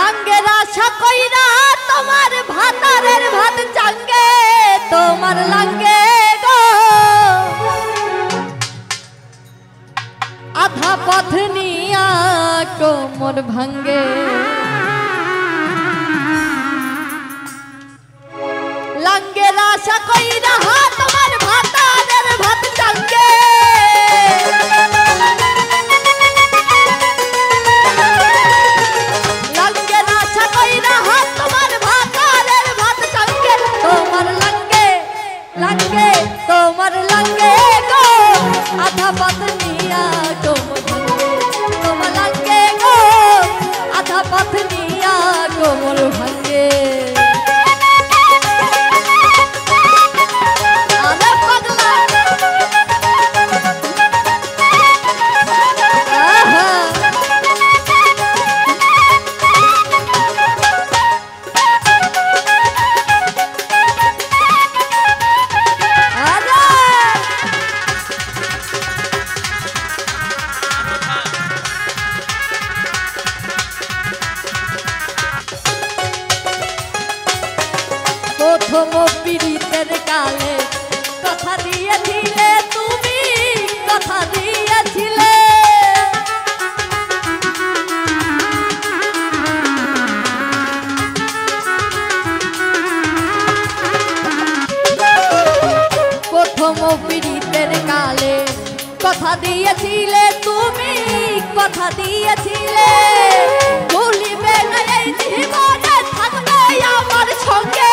লাঙ্গের আশা কইরা তোমার ভাতারের ভাত চাঙ্গে তোমার লাঙ্গে গো আধা পথ নিয়া কোমর ভাঙ্গে লাঙ্গের আশা কইরা তোমার ভাতারের ভাত চাঙ্গে লাঙ্গের আশা কইরা তোমার ভাতারের ভাত চাঙ্গে তোমার লাঙ্গে লাঙ্গে তোমার লাঙ্গে গো আধা পথ নিয়া কোমর ভাঙ্গে তোমার লাঙ্গে গো আধা পথ নিয়া কোমর ভাঙ্গে প্রথম পীড়িতের কালে কথা দিয়েছিলে তুমি কথা দিয়েছিলে প্রথম পীড়িতের কালে কথা দিয়েছিলে তুমি কথা দিয়েছিলে ভুলিবে না এই জীবনে থাকবে আমার সঙ্গে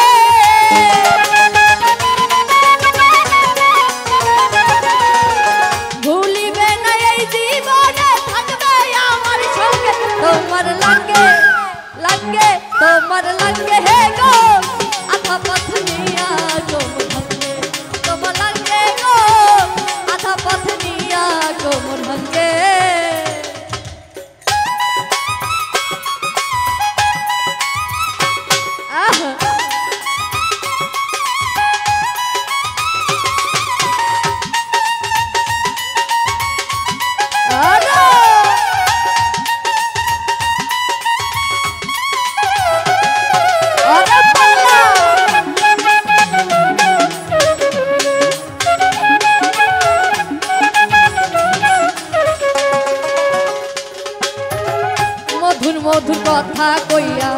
ভুলিবে না এই জীবনে থাকবে আমার সঙ্গে তোমার লাঙ্গে লাঙ্গে তোমার লাঙ্গে হে গো আধা পথ নিয়া কোমর ভাঙ্গে তোমার লাঙ্গে গো আধা পথ নিয়া কোমর ভাঙ্গে মধুর মধুর কথা কইয়া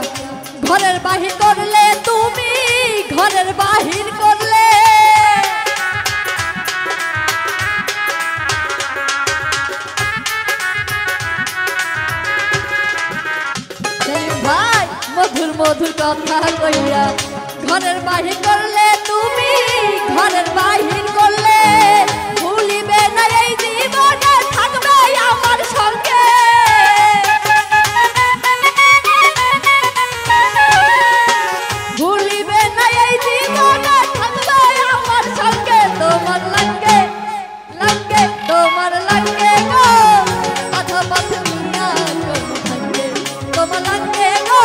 ঘরের বাহির করলে তুমি ঘরের বাহির করলে ভাই মধুর মধুর কথা কইয়া ঘরের বাহির করলে তুমি ঘরের বাহির করলে ভুলিবে না এই জীবনে থাকবে আমার সঙ্গে ভুলিবে না এই জীবনে থাকবে আমার সঙ্গে তোমার লাঙ্গে লাঙ্গে তোমার লাঙ্গে গো আধা পথ নিয়া কোমর ভাঙ্গে তোমার লাঙ্গে গো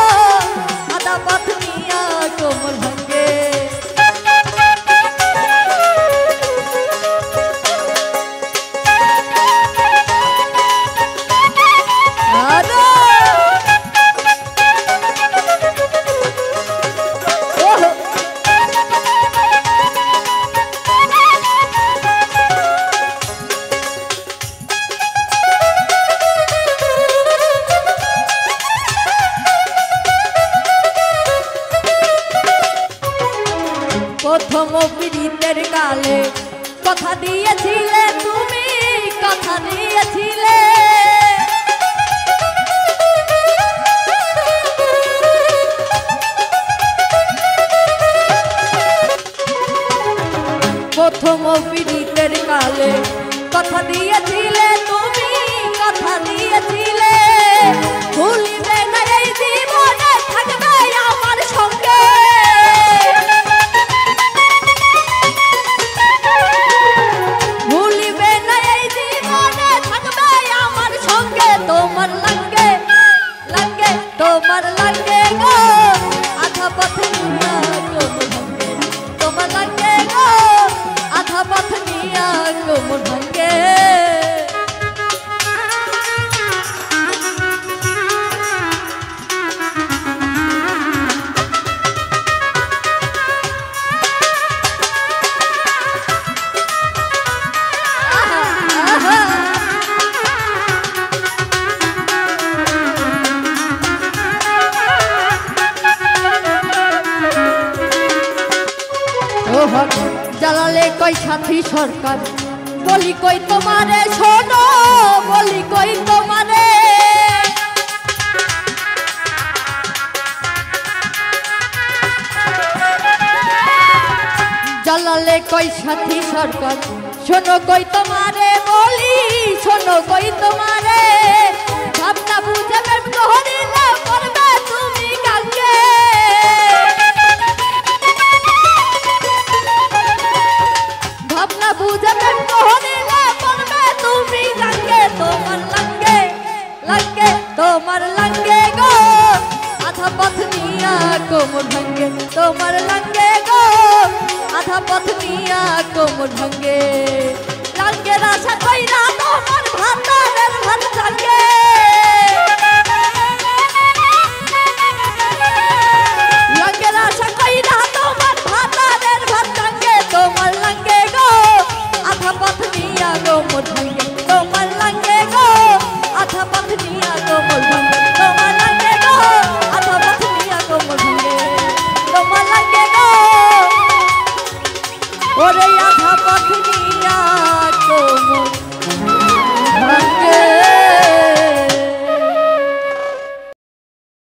আধা পথ নিয়া কোমর ভাঙ্গে প্রথম পীড়িতের কালে কথা দিয়েছিলে তুমি কথা দিয়েছিলে প্রথম পীড়িতের কালে কথা দিয়েছিলে তুমি কথা দিয়েছিলে ভুলিবে না এই জীবনে থাকবে আমার সঙ্গে ভুলিবে না এই জীবনে থাকবে আমার সঙ্গে তোমার লাঙ্গে লাঙ্গে তোমার লাঙ্গে গো আধা পথ নিয়া কোমর ভাঙ্গে তোমার লাঙ্গে গো আধা পথ নিয়া কোমর ভাঙ্গে সাথী সরকার বলি কই তোমারে শোনো বলি কই তোমারে জালালে কই সাথী সরকার শোনো কই তোমারে বলি শোনো কই তোমারে ভাবনা বুঝে প্রেম করিলে করবে তুমি কালকে ভাবনা বুঝে প্রেম করিলে করবে তুমি কালকে তোমার লঙ্গে লঙ্গে তোমার লঙ্গে গো আধা পথ নিয়া কোমর ভাঙ্গে তোমার লঙ্গে গো আধা পথ নিয়া কোমর ভাঙ্গে